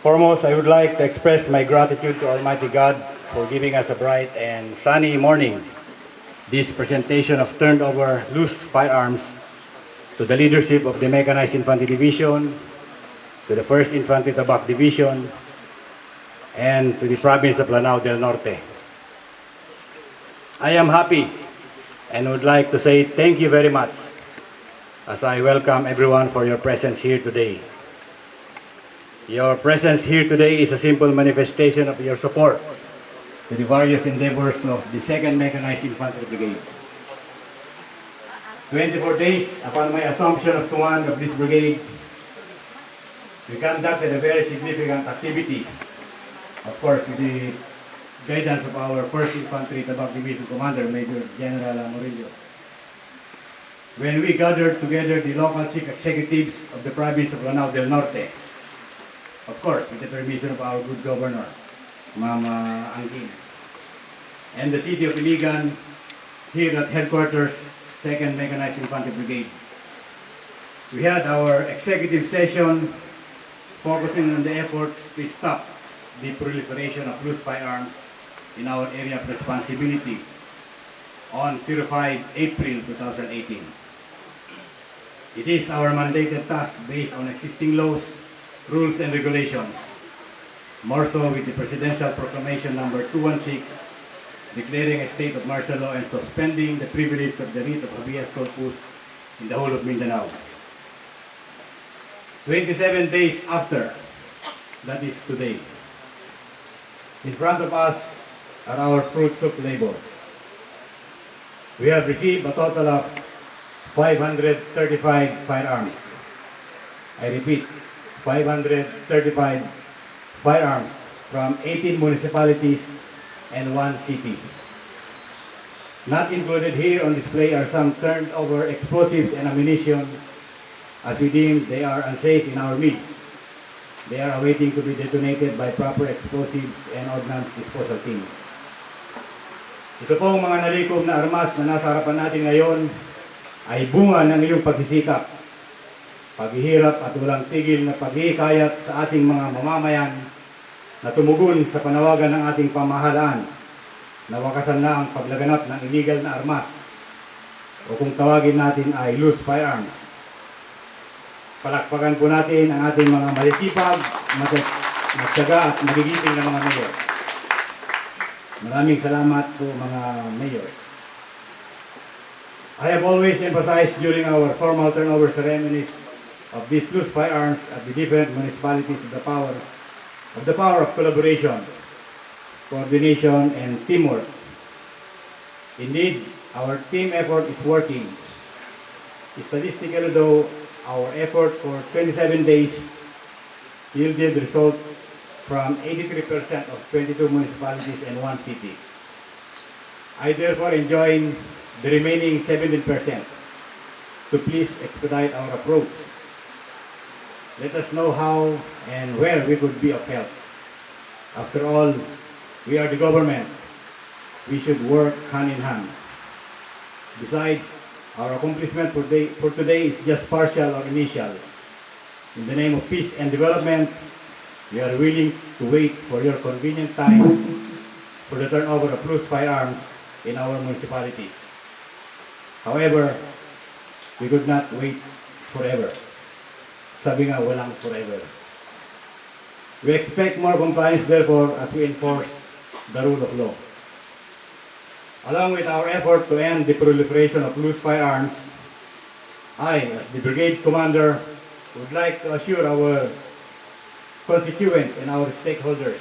Foremost, I would like to express my gratitude to Almighty God for giving us a bright and sunny morning. This presentation of turned over loose firearms to the leadership of the Mechanized Infantry Division, to the 1st Infantry Tabak Division, and to the province of Lanao del Norte. I am happy and would like to say thank you very much as I welcome everyone for your presence here today. Your presence here today is a simple manifestation of your support to the various endeavors of the 2nd Mechanized Infantry Brigade. 24 days upon my assumption of command of this brigade, we conducted a very significant activity, of course with the guidance of our 1st Infantry Tabak Division Commander, Major General Murillo. When we gathered together the local chief executives of the province of Lanao del Norte, of course with the permission of our good governor, Mama Angkin, and the city of Iligan, here at headquarters, 2nd Mechanized Infantry Brigade. We had our executive session focusing on the efforts to stop the proliferation of loose firearms in our area of responsibility on 05 April 2018. It is our mandated task based on existing laws, rules and regulations, more so with the Presidential Proclamation number 216, declaring a state of martial law and suspending the privilege of the writ of habeas corpus in the whole of Mindanao. 27 days after, that is today, in front of us are our fruit soup labels. We have received a total of 535 firearms. I repeat, 535 firearms from 18 municipalities and 1 city. Not included here on display are some turned over explosives and ammunition, as we deem they are unsafe in our midst. They are awaiting to be detonated by proper explosives and ordnance disposal team. Ito pong mga nalikom na armas na nasa harapan natin ngayon ay bunga ng iyong pagsisikap, paghihirap at walang tigil na paghihikayat sa ating mga mamamayan na tumugon sa panawagan ng ating pamahalaan na wakasan na ang paglaganap ng illegal na armas o kung tawagin natin ay loose firearms. Palakpakan po natin ang ating mga masisipag, matyaga at magigiting na mga mayor. Maraming salamat po mga mayors. I have always emphasized during our formal turnover ceremonies of these loose firearms at the different municipalities of the power of collaboration, coordination, and teamwork. Indeed, our team effort is working. Statistically though, our effort for 27 days yielded result from 83% of 22 municipalities and 1 city. I therefore enjoin the remaining 17% to please expedite our approach. Let us know how and where we could be of help. After all, we are the government. We should work hand in hand. Besides, our accomplishment for today is just partial or initial. In the name of peace and development, we are willing to wait for your convenient time for the turnover of loose firearms in our municipalities. However, we could not wait forever. Sabi nga, walang forever. We expect more compliance therefore as we enforce the rule of law. Along with our effort to end the proliferation of loose firearms, I, as the brigade commander, would like to assure our constituents and our stakeholders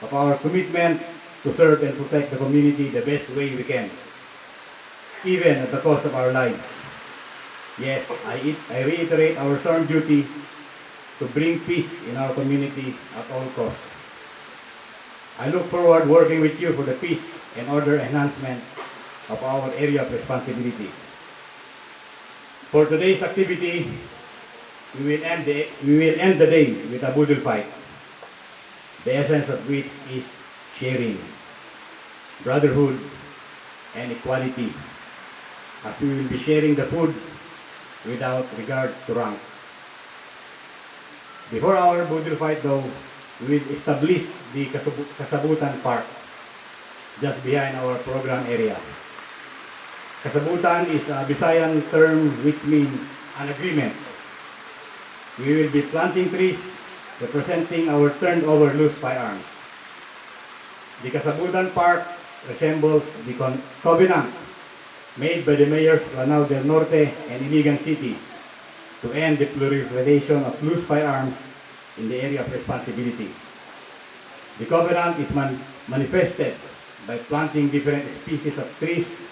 of our commitment to serve and protect the community the best way we can, even at the cost of our lives. Yes, I reiterate our sworn duty to bring peace in our community at all costs. I look forward working with you for the peace and order enhancement of our area of responsibility. For today's activity, we will end the day with a budol fight, the essence of which is sharing, brotherhood, and equality, as we will be sharing the food without regard to rank. Before our Budil fight though, we will establish the Kasabutan Park just behind our program area. Kasabutan is a Visayan term which means an agreement. We will be planting trees representing our turned over loose firearms. The Kasabutan Park resembles the covenant made by the mayors of Lanao del Norte and Iligan City to end the proliferation of loose firearms in the area of responsibility. The covenant is manifested by planting different species of trees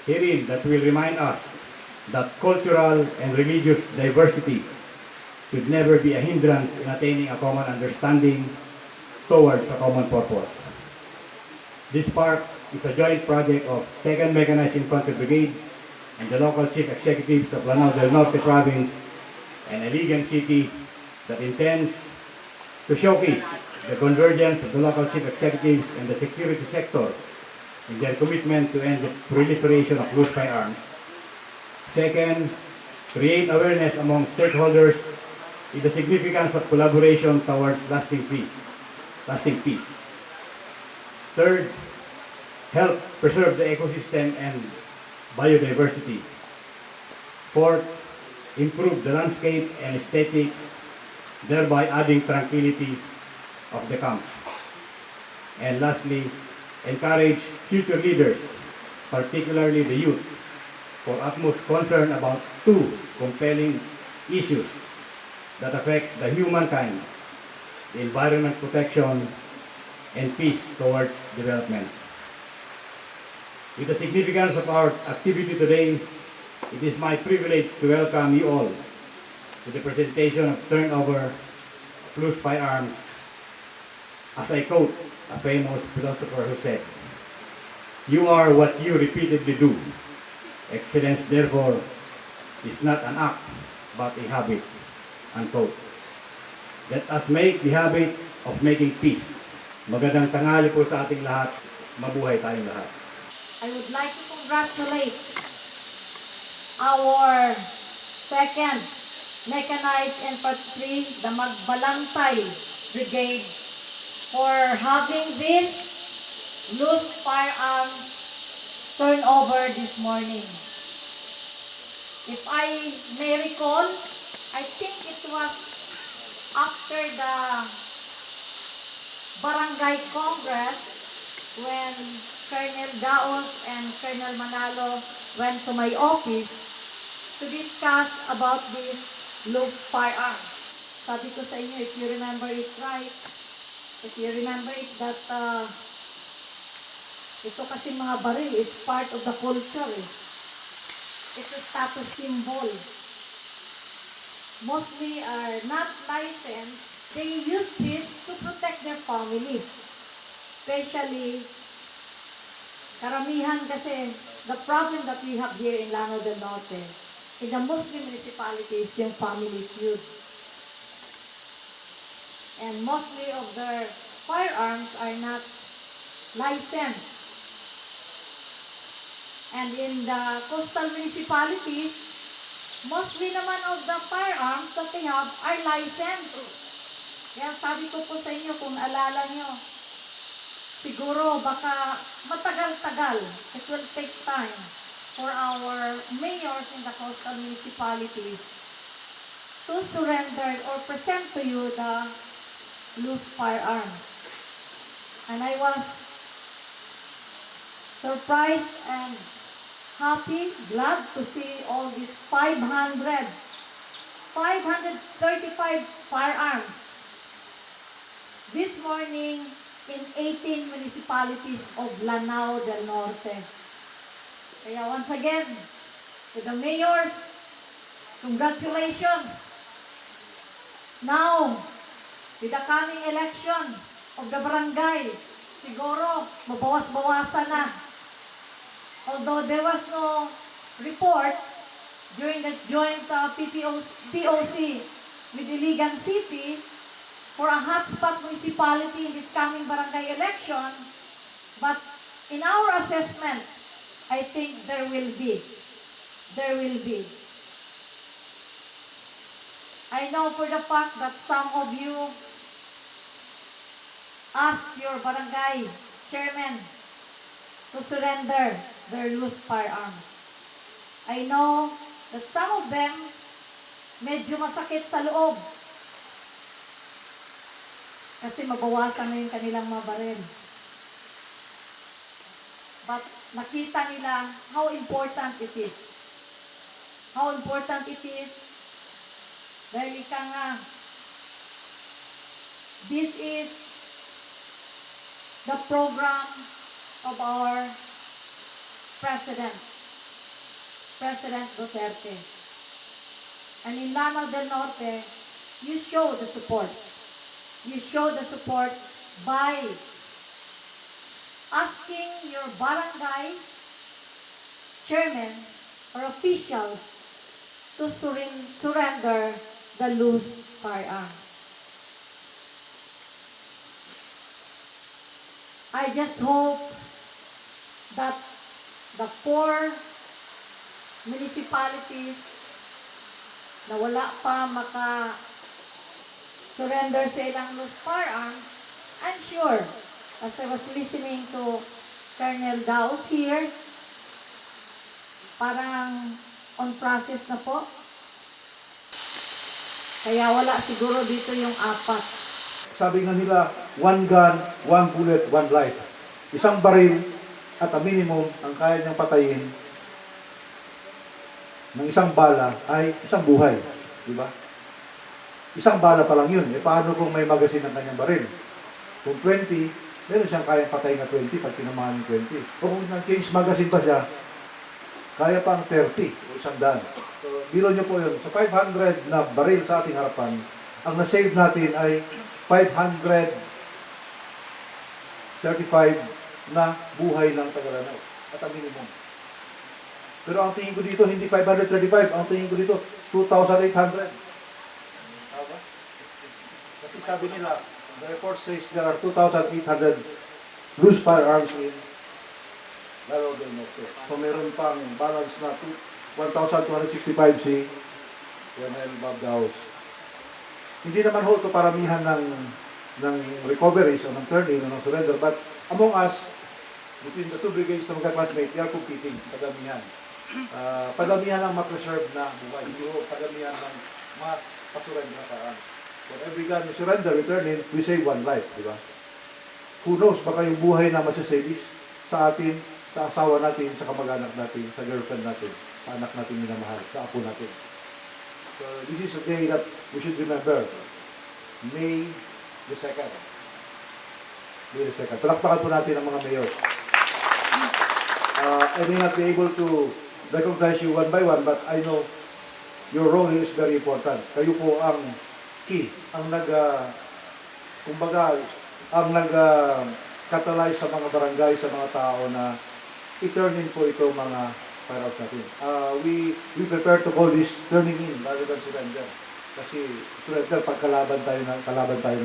herein that will remind us that cultural and religious diversity should never be a hindrance in attaining a common understanding towards a common purpose. This park is a joint project of 2nd Mechanized Infantry Brigade and the local chief executives of Lanao del Norte Province and Iligan City that intends to showcase the convergence of the local chief executives and the security sector in their commitment to end the proliferation of loose firearms. Second, create awareness among stakeholders in the significance of collaboration towards lasting peace. Third, help preserve the ecosystem and biodiversity. Fourth, improve the landscape and aesthetics, thereby adding tranquility of the camp. And lastly, encourage future leaders, particularly the youth, for utmost concern about two compelling issues that affects the humankind, the environment protection, and peace towards development. With the significance of our activity today, it is my privilege to welcome you all to the presentation of turnover of loose firearms. As I quote a famous philosopher who said, "You are what you repeatedly do. Excellence, therefore, is not an act, but a habit." Unquote. Let us make the habit of making peace. Magandang tanghali po sa ating lahat. Mabuhay tayong lahat. I would like to congratulate our 2nd Mechanized Infantry, the Magbalantay Brigade, for having this loose firearms turnover this morning. If I may recall, I think it was after the Barangay Congress when Colonel Daos and Colonel Manalo went to my office to discuss about these loose firearms. Sabi ko sa inyo, if you remember it right, that ito kasi mga baril is part of the culture. It's a status symbol. Mostly are not licensed. They use this to protect their families. Especially, karamihan kasi, the problem that we have here in Lanao del Norte, in the Muslim municipalities, yung family feud. And mostly of their firearms are not licensed. And in the coastal municipalities, mostly naman of the firearms that they have are licensed. Kaya sabi ko po sa inyo, kung alala nyo, siguro baka matagal-tagal, it will take time for our mayors in the coastal municipalities to surrender or present to you the loose firearms. And I was surprised and happy, glad to see all these 535 firearms this morning in 18 municipalities of Lanao del Norte. Kaya once again, to the mayors, congratulations. Now, with the coming election of the barangay, siguro mabawas-bawasan na. Although there was no report during the joint POC with Iligan City for a hotspot municipality in this coming barangay election, but in our assessment, I think there will be. I know for the fact that some of you asked your barangay chairman to surrender their loose firearms. I know that some of them medyo masakit sa loob kasi mabawasan na yung kanilang mga baril. But nakita nila how important it is. How important it is dahil ika nga, this is the program of our President, President Duterte. And in Lanao del Norte, you show the support. You show the support by asking your barangay chairman or officials to surrender the loose firearms. I just hope that the 4 municipalities na wala pa surrender sa ilang loose firearms, I'm sure, as I was listening to Colonel Daos here, parang on process na po. Kaya wala siguro dito yung 4. Sabi nga nila, 1 gun, 1 bullet, 1 life. Isang baril at a minimum ang kaya niyang patayin ng isang bala ay isang buhay. Diba? Isang bala pa lang yun. E paano kung may magazine ng kanyang baril? Kung 20, meron siyang kayang patayin na 20 pag tinamahan ng 20. O kung nag-change magazine pa siya, kaya pang 30 o 100. So, bilo nyo po yun. Sa 500 na baril sa ating harapan, ang na-save natin ay 535 na buhay ng Tagalanao at ang minimum. Pero ang tingin ko dito, hindi 535. Ang tingin ko dito, 2,800. Kasi sabi nila, the report says there are 2,800 loose firearms in Lanao del Norte. So meron pang balance na 1,265 si Colonel Babdaos. Hindi naman ho ito paramihan ng recoveries o ng turn-in o ng surrender, but among us, between the 2 brigades na magka-classmate, we are competing, padamihan. Padamihan ng ma-preserve na buhay, hindi ho padamihan ng ma-pasurrender na firearms. For every gun we surrender, we turn in, we save 1 life, di ba? Who knows, baka yung buhay na masisavis sa atin, sa asawa natin, sa kamag-anak natin, sa girlfriend natin, sa anak natin minamahal, sa apo natin. So this is a day that we should remember. May the 2nd. May the 2nd. Palakpakan po natin ang mga mayor. I may not be able to recognize you one by one, but I know your role is very important. Kayo po ang key, ang nag-catalyze sa mga barangay, sa mga tao na i-turn in po ito mga firearms natin. We prepare to call this turning in rather than surrender. Kasi surrender pag kalaban tayo ng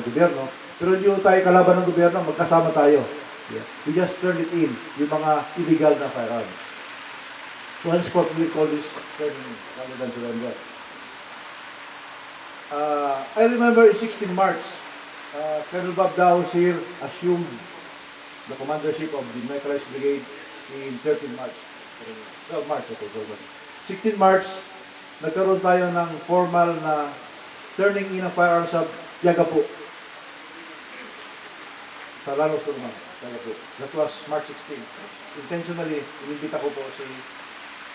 gobyerno. Pero hindi tayo kalaban ng gobyerno, magkasama tayo. Yeah. We just turn it in, yung mga illegal na firearms. So henceforth, we call this turning in rather than surrender. I remember in 16 March, Colonel Babdaos here assumed the commandership of the Mechanized Brigade in 13 March. 12 March, okay, 16 March, nagkaroon tayo ng formal na turning in ng firearms sa Yagapo. Sa Lanao Surman, Yagapo. That was March 16. Intentionally, inimbita ko po si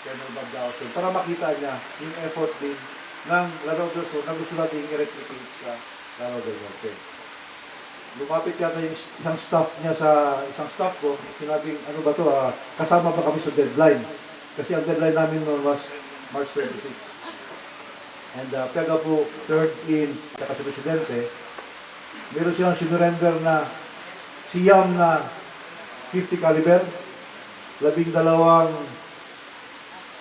Colonel Babdaos para makita niya yung effort din ng Lanao del Sur na gusto natin i-replicate sa Lanao del Norte. Lumapit yata yung isang staff niya sa isang staff ko, sinabing, ano ba to, kasama ba kami sa deadline? Kasi ang deadline namin noon was March 26. And pega po, third in, saka si Presidente, meron silang sinurrender na siyam na 50 caliber, 12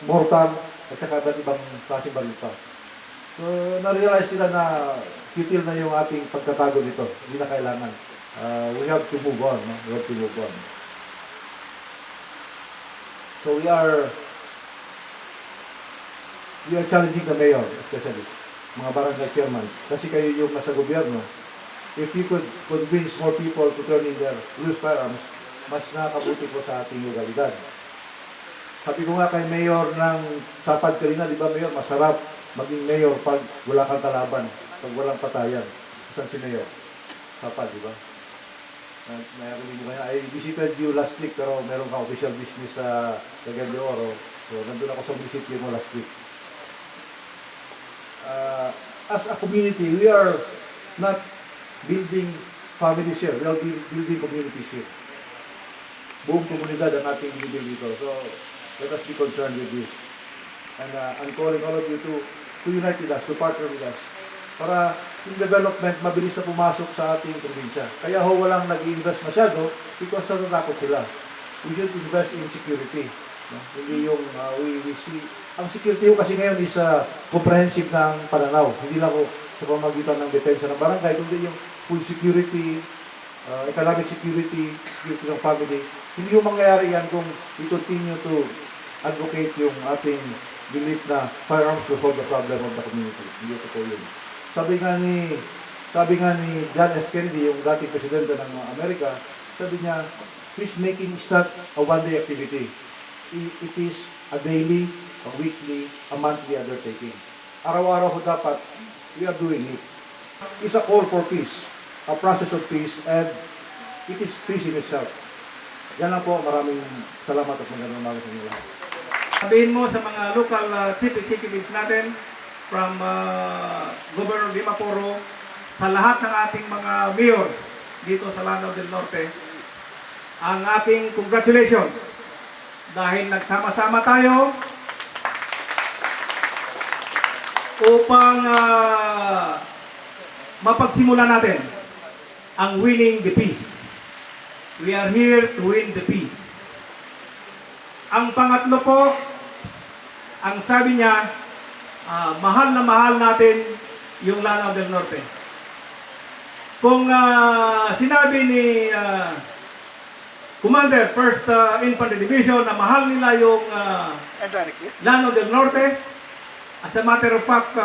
mortar, at saka iba't ibang klaseng baril pa. So, na-realize sila na titil na yung ating pagkatago dito. Hindi na kailangan. We have to move on. No? We have to move on. So, we are challenging the mayor, especially. mga barangay chairman, kasi kayo yung nasa gobyerno, if you could convince more people to turn in their loose firearms, mas nakakabuti po sa ating legalidad. Sabi ko nga kay Mayor ng Sapad kanina, di ba Mayor, masarap maging Mayor pag wala kang kalaban, pag walang patayan. Saan si Mayor? Sapad, di ba? Narinig mo kaya, I visited you last week pero meron kang official business sa Cagayan de Oro. So, nandun ako sa munisipyo mo last week. As a community, we are not building families here. We are building communities here. Buong komunidad ang ating building dito. So, let us be concerned with this. And I'm calling all of you to unite with us, to partner with us. Para yung development mabilis na pumasok sa ating probinsya. Kaya ho walang nag-invest masyado because natatakot sila. We should invest in security. No? Hindi yung we see. Ang security ho kasi ngayon is comprehensive ng pananaw. Hindi lang ho sa pamagitan ng depensa ng barangay, kundi yung food security, economic security, security ng family. Hindi yung mangyayari yan kung we continue to advocate yung ating belief na firearms will solve the problem of the community. Hindi ito po yun. Sabi nga ni John F. Kennedy, yung dating presidente ng Amerika, sabi niya, peacemaking is not a one-day activity. It is a daily, a weekly, a monthly undertaking. Araw-araw ko dapat, we are doing it. It's a call for peace, a process of peace, and it is peace in itself. Yan lang po, maraming salamat at magandang umaga sa inyo lahat. Sabihin mo sa mga local chief executives natin, from Governor Dimaporo, sa lahat ng ating mga mayors dito sa Lanao del Norte, ang ating congratulations dahil nagsama-sama tayo upang mapagsimulan natin ang winning the peace. We are here to win the peace. Ang pangatlo po, ang sabi niya, mahal na mahal natin yung Lanao del Norte. Kung sinabi ni Commander 1st Infantry Division na mahal nila yung Lanao del Norte, as a matter of fact,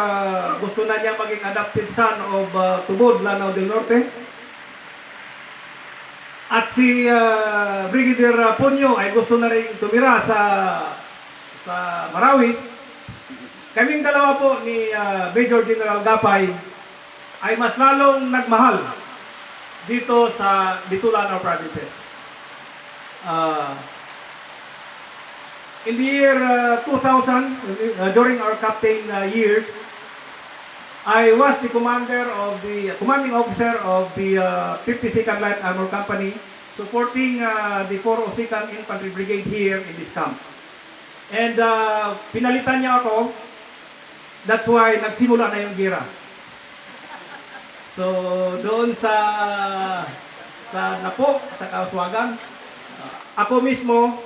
gusto na niya maging adopted son of Tubod, Lanao del Norte. At si Brigadier Punyo ay gusto na rin tumira sa Marawi. Kaming dalawa po ni Major General Gapay ay mas lalong nagmahal dito sa Lanao provinces. In the year 2000, during our captain years, I was the commanding officer of the 52nd Light Armor Company, supporting the 402nd Infantry Brigade here in this camp. And pinalitan niya ako. That's why nagsimula na yung gira. So doon sa Napo, sa Kauswagan, ako mismo,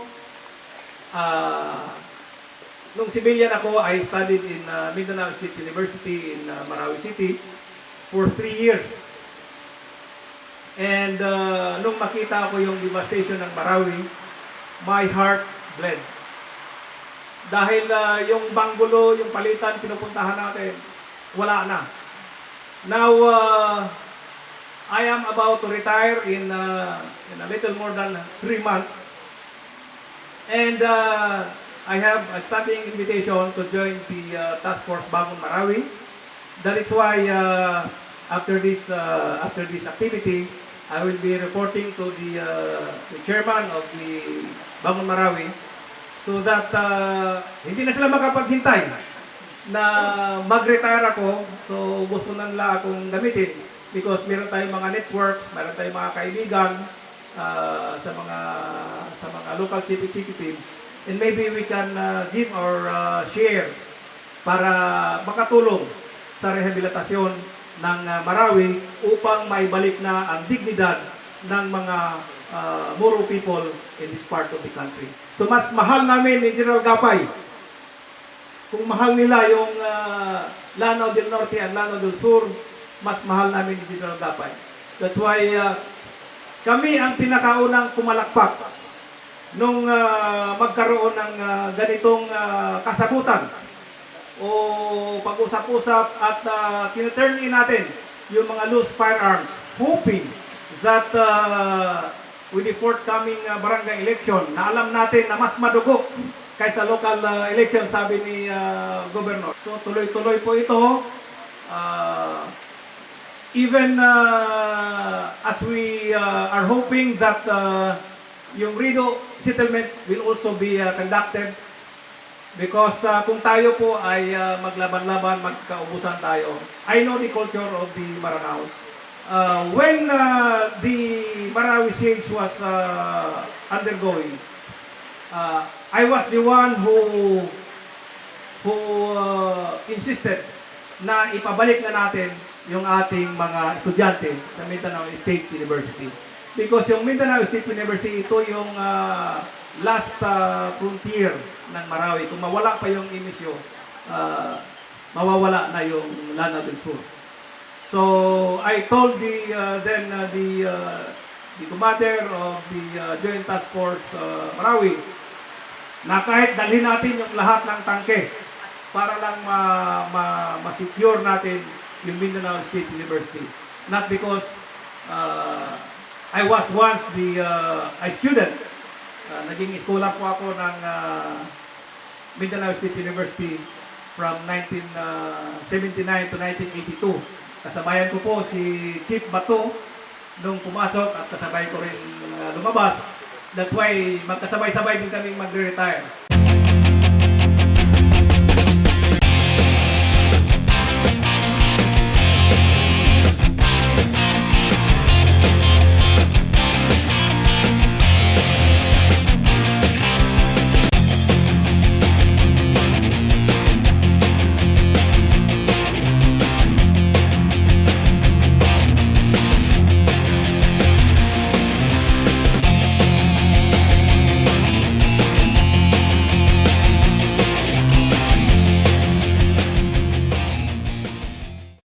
nung civilian ako, I studied in Mindanao State University in Marawi City for 3 years. And nung makita ko yung devastation ng Marawi, my heart bled. Dahil yung Banggulo, yung Palitan, pinupuntahan natin, wala na. Now, I am about to retire in a little more than 3 months. And I have a standing invitation to join the Task Force Bangon Marawi. That is why after this activity, I will be reporting to the chairman of the Bangon Marawi, so that hindi na sila makapaghintay na mag-retire ako. So gusto na nila akong gamitin because meron tayong mga networks, meron tayong mga kaibigan sa mga local chief executives, and maybe we can give our share para makatulong sa rehabilitasyon ng Marawi upang maibalik na ang dignidad ng mga Moro people in this part of the country. So mas mahal namin ni General Gapay. Kung mahal nila yung Lanao del Norte at Lanao del Sur, mas mahal namin ni General Gapay. That's why kami ang pinakaunang pumalakpak nung magkaroon ng ganitong kasagutan o pag-usap-usap at tinaturn in natin yung mga loose firearms, hoping that with the forthcoming barangay election, na alam natin na mas madugo kaysa local election, sabi ni Governor. So tuloy-tuloy po ito. Even as we are hoping that yung Rido settlement will also be conducted, because kung tayo po ay maglaban-laban, magkaubusan tayo. I know the culture of the Maranaos. When the Marawi siege was undergoing, I was the one who insisted na ipabalik na natin yung ating mga estudyante sa Mindanao State University. Because yung Mindanao State University, ito yung last frontier ng Marawi. Kung mawala pa yung emisyo, mawawala na yung Lanao del Sur. So I told the commander of the Joint Task Force Marawi na kahit dalhin natin yung lahat ng tangke para lang ma-secure natin yung Mindanao State University. Not because I was once a student. Naging scholar po ako ng Mindanao State University from 1979 to 1982. Kasabayan ko po si Chief Bato nung pumasok at kasabay ko rin lumabas. That's why magkasabay-sabay din kaming magre-retire.